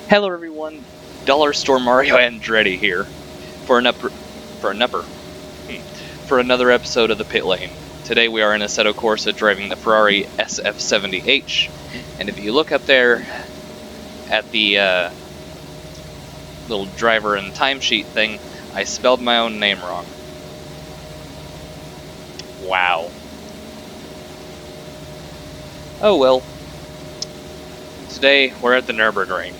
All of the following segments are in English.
Hello everyone, Dollar Store Mario Andretti here for another episode of the Pitlane. Today we are in Assetto Corsa driving the Ferrari SF70H, and if you look up there at the little driver and timesheet thing, I spelled my own name wrong. Wow. Oh well. Today we're at the Nürburgring.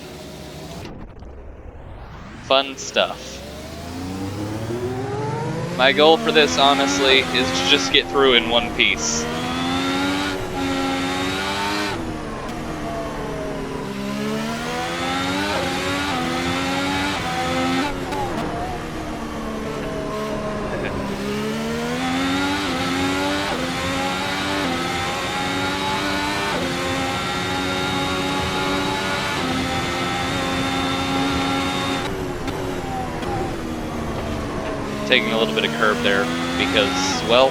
Fun stuff. My goal for this, honestly, is to just get through in one piece. Taking a little bit of curb there because, well,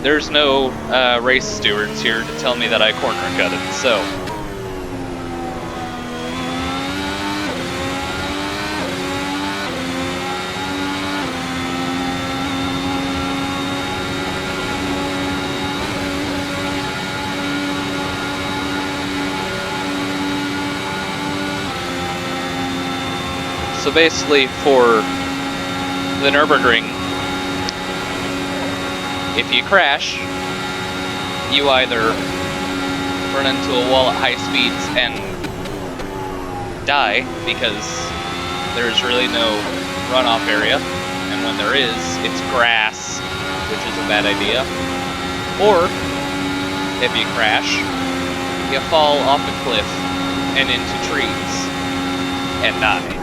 there's no race stewards here to tell me that I corner cut it, so. So basically for the Nürburgring, if you crash, you either run into a wall at high speeds and die because there's really no runoff area, and when there is, it's grass, which is a bad idea. Or, if you crash, you fall off a cliff and into trees and die.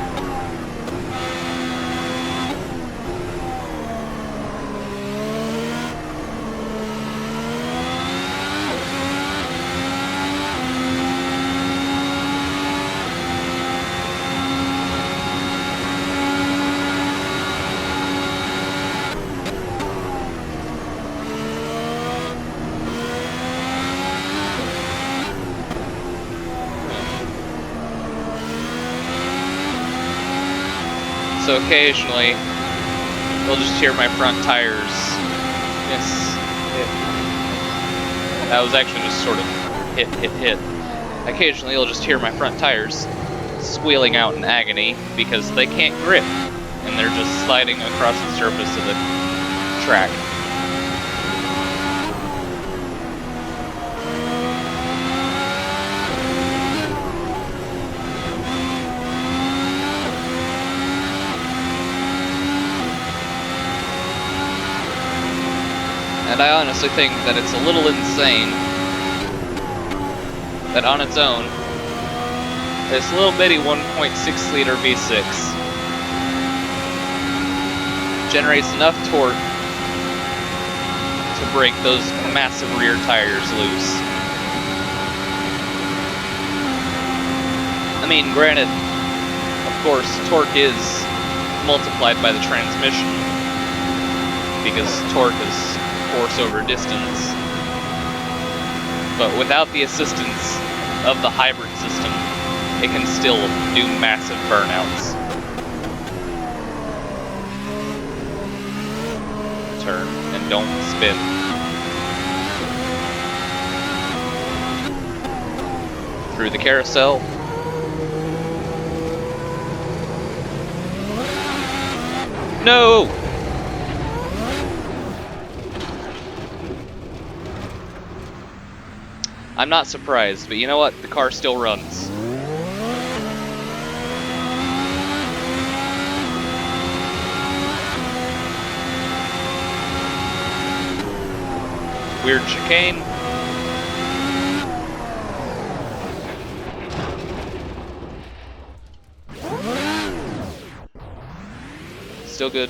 So occasionally, you'll just hear my front tires. Yes. That was actually just sort of hit. Occasionally, you'll just hear my front tires squealing out in agony because they can't grip, and they're just sliding across the surface of the track. And I honestly think that it's a little insane that on its own, this little bitty 1.6 liter V6 generates enough torque to break those massive rear tires loose. I mean, granted, of course, torque is multiplied by the transmission, because torque is force over distance, but without the assistance of the hybrid system, it can still do massive burnouts. Turn and don't spin. Through the carousel. No! I'm not surprised, but you know what? The car still runs. Weird chicane. Still good.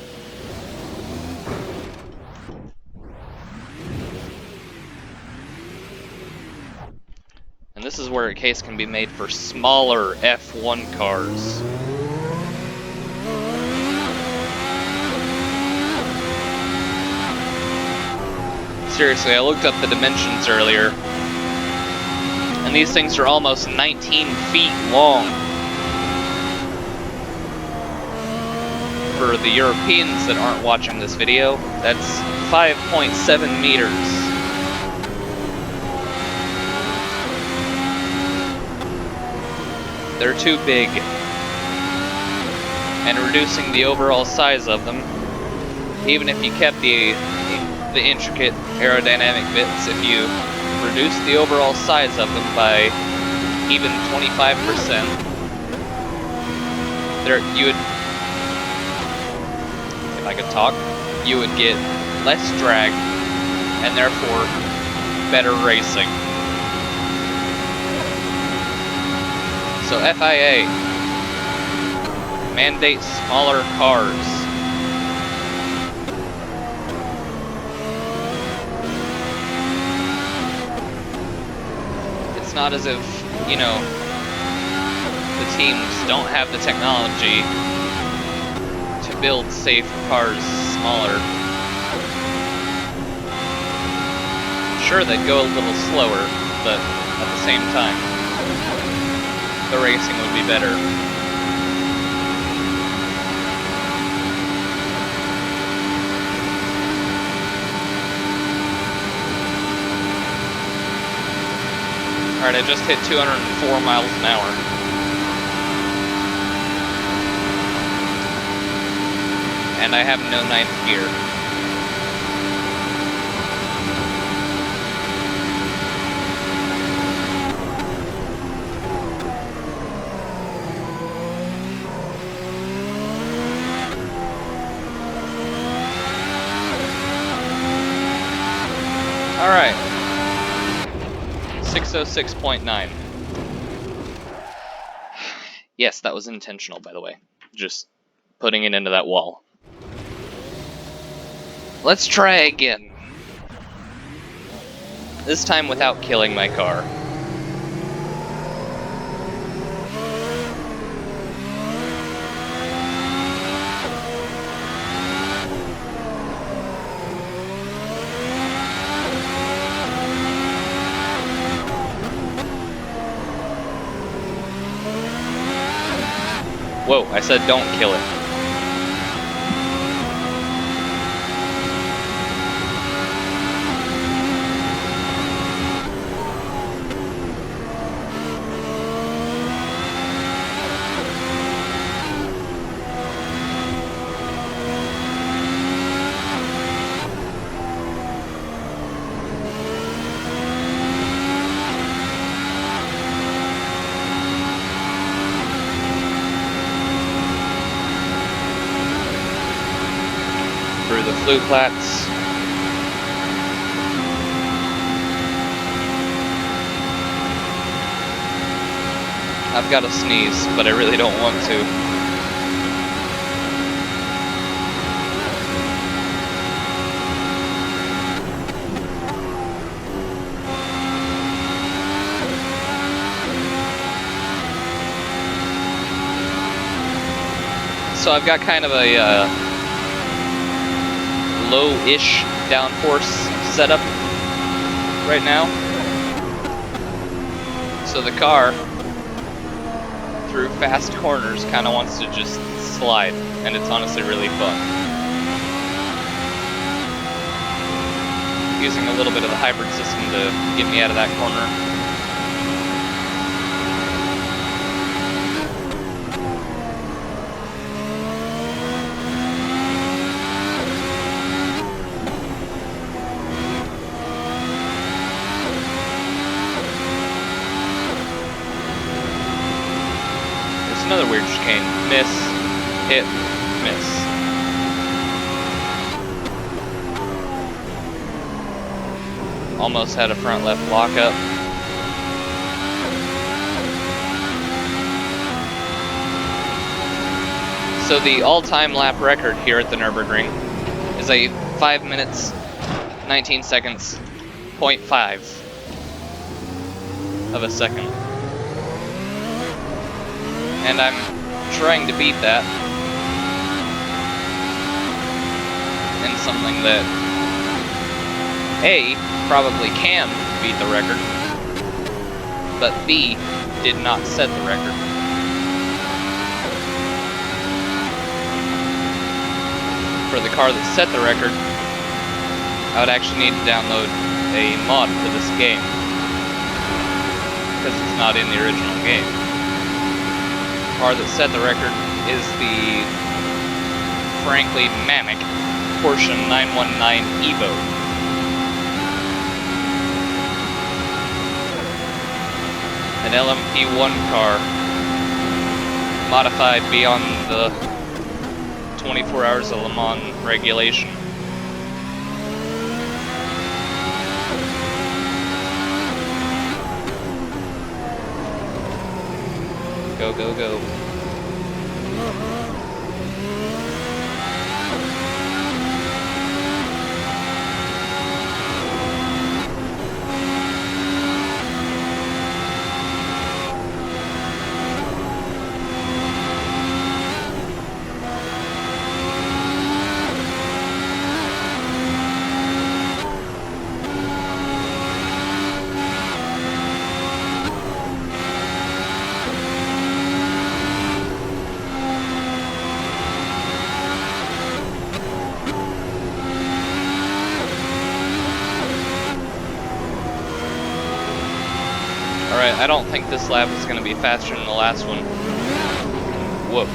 And this is where a case can be made for smaller F1 cars. Seriously, I looked up the dimensions earlier, and these things are almost 19 feet long. For the Europeans that aren't watching this video, that's 5.7 meters. They're too big. And reducing the overall size of them, even if you kept the intricate aerodynamic bits, if you reduce the overall size of them by even 25%, you would, if I could talk, you would get less drag and therefore better racing. So FIA, mandate smaller cars. It's not as if, you know, the teams don't have the technology to build safe cars smaller. Sure, they'd go a little slower, but at the same time, the racing would be better. Alright, I just hit 204 miles an hour. And I have no ninth gear. Alright. 606.9. Yes, that was intentional, by the way. Just putting it into that wall. Let's try again. This time without killing my car. Whoa, I said don't kill it. Through the flute flats. I've got to sneeze, but I really don't want to. So I've got kind of a low-ish downforce setup right now. So the car, through fast corners, kind of wants to just slide, and it's honestly really fun. Using a little bit of the hybrid system to get me out of that corner. Another weird chicane. Miss, hit, miss. Almost had a front left lockup. So the all-time lap record here at the Nürburgring is a 5 minutes, 19 seconds, 0.5 of a second. And I'm trying to beat that in something that A, probably can beat the record, but B, did not set the record. For the car that set the record, I would actually need to download a mod for this game, because it's not in the original game. The car that set the record is the frankly manic Porsche 919 Evo. An LMP1 car modified beyond the 24 hours of Le Mans regulation. Go, go, go. Alright, I don't think this lap is going to be faster than the last one. Whoa.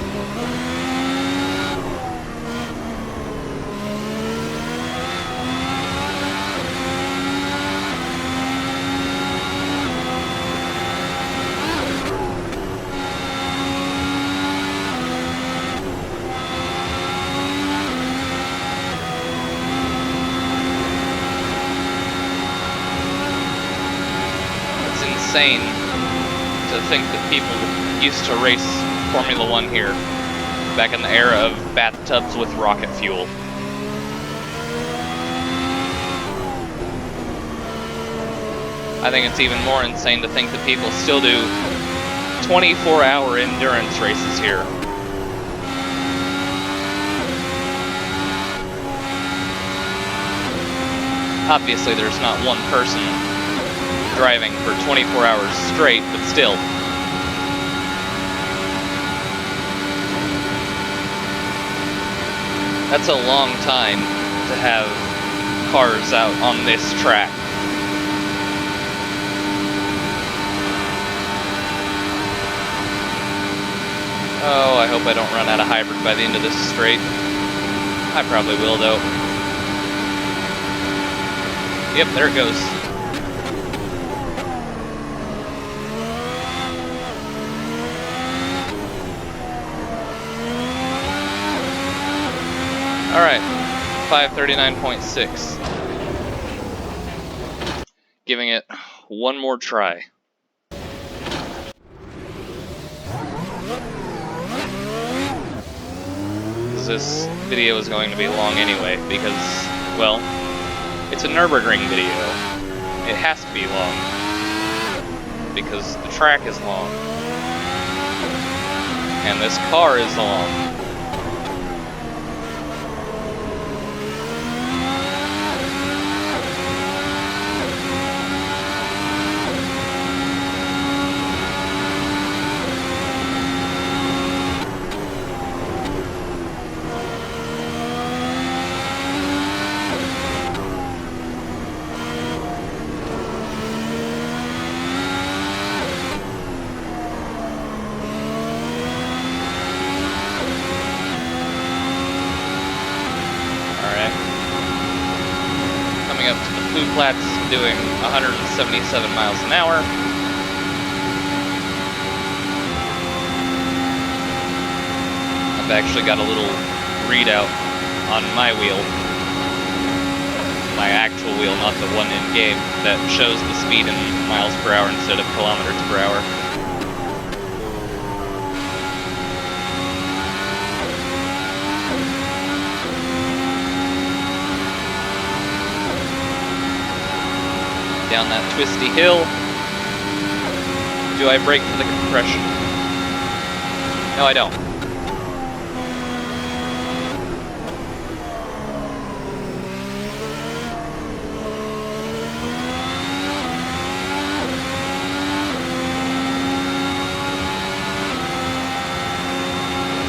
Insane to think that people used to race Formula One here back in the era of bathtubs with rocket fuel. I think it's even more insane to think that people still do 24-hour endurance races here. Obviously, there's not one person driving for 24 hours straight, but still. That's a long time to have cars out on this track. Oh, I hope I don't run out of hybrid by the end of this straight. I probably will, though. Yep, there it goes. Alright, 539.6. Giving it one more try. This video is going to be long anyway, because, well, it's a Nürburgring video. It has to be long, because the track is long, and this car is long. Flats doing 177 miles an hour. I've actually got a little readout on my wheel, my actual wheel, not the one in game, that shows the speed in miles per hour instead of kilometers per hour. Down that twisty hill. Do I brake for the compression? No, I don't.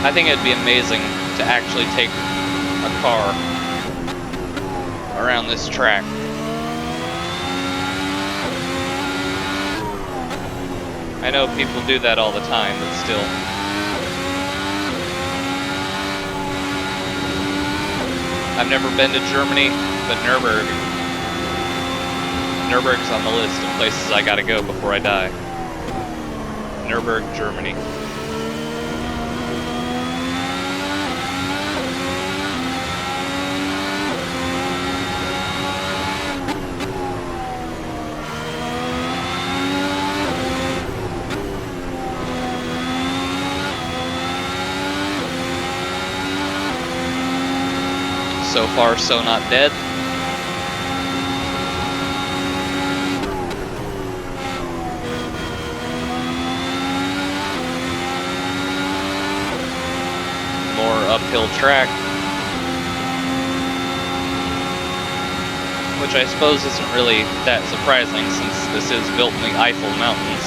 I think it'd be amazing to actually take a car around this track. I know people do that all the time, but still. I've never been to Germany, but Nürburg's on the list of places I gotta go before I die. Nürburg, Germany. So far, so not dead. More uphill track. Which I suppose isn't really that surprising since this is built in the Eiffel Mountains.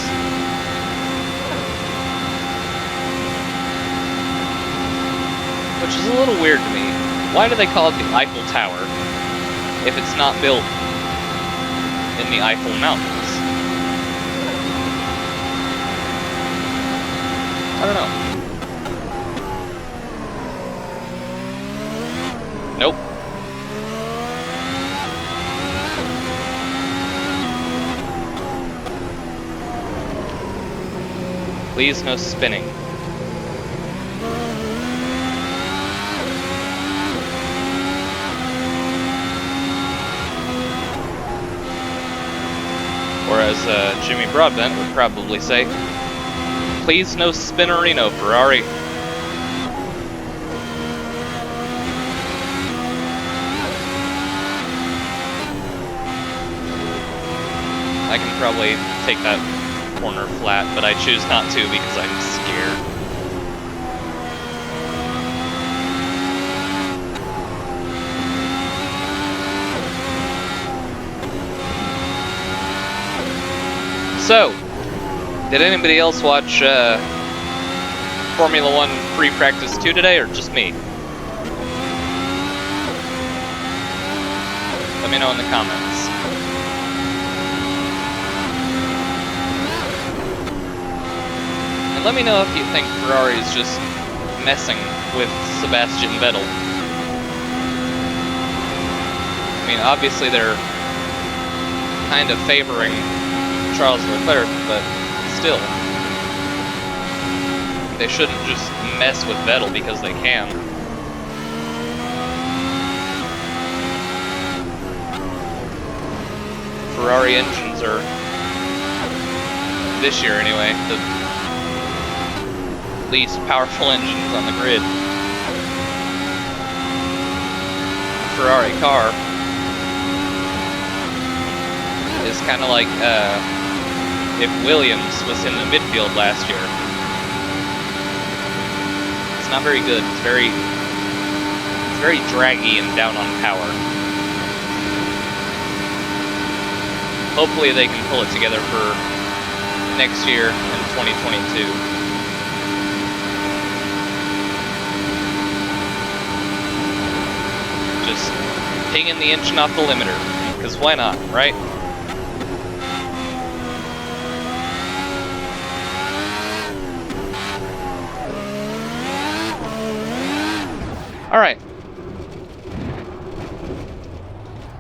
Which is a little weird to me. Why do they call it the Eiffel Tower if it's not built in the Eiffel Mountains? I don't know. Nope. Please, no spinning. Or as Jimmy Broadbent would probably say, please no spinnerino, Ferrari. I can probably take that corner flat, but I choose not to because I'm scared. So, did anybody else watch Formula 1 Free Practice 2 today, or just me? Let me know in the comments. And let me know if you think Ferrari is just messing with Sebastian Vettel. I mean, obviously they're kind of favoring Charles Leclerc, but still, they shouldn't just mess with Vettel because they can. Ferrari engines are, this year anyway, the least powerful engines on the grid. Ferrari car is kind of like if Williams was in the midfield last year. It's not very good. It's very draggy and down on power. Hopefully they can pull it together for next year in 2022. Just pinging the engine off the limiter, because why not, right? Alright.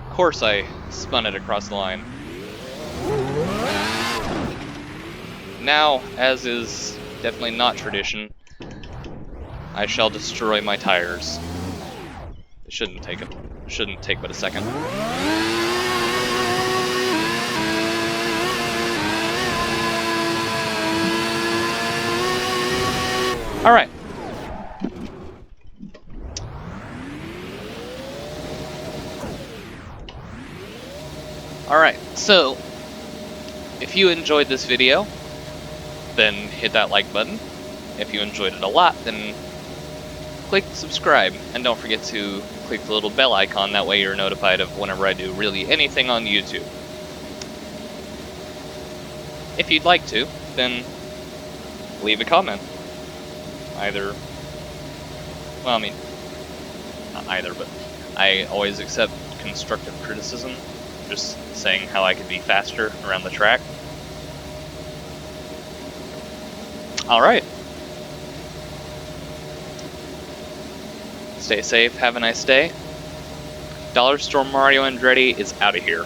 Of course I spun it across the line. Now, as is definitely not tradition, I shall destroy my tires. It shouldn't take but a second. Alright. Alright, so if you enjoyed this video, then hit that like button. If you enjoyed it a lot, then click subscribe, and don't forget to click the little bell icon, that way you're notified of whenever I do really anything on YouTube. If you'd like to, then leave a comment. Either Well, I mean, not either, but I always accept constructive criticism. Just saying how I could be faster around the track. Alright. Stay safe, have a nice day. Dollar Store Mario Andretti is out of here.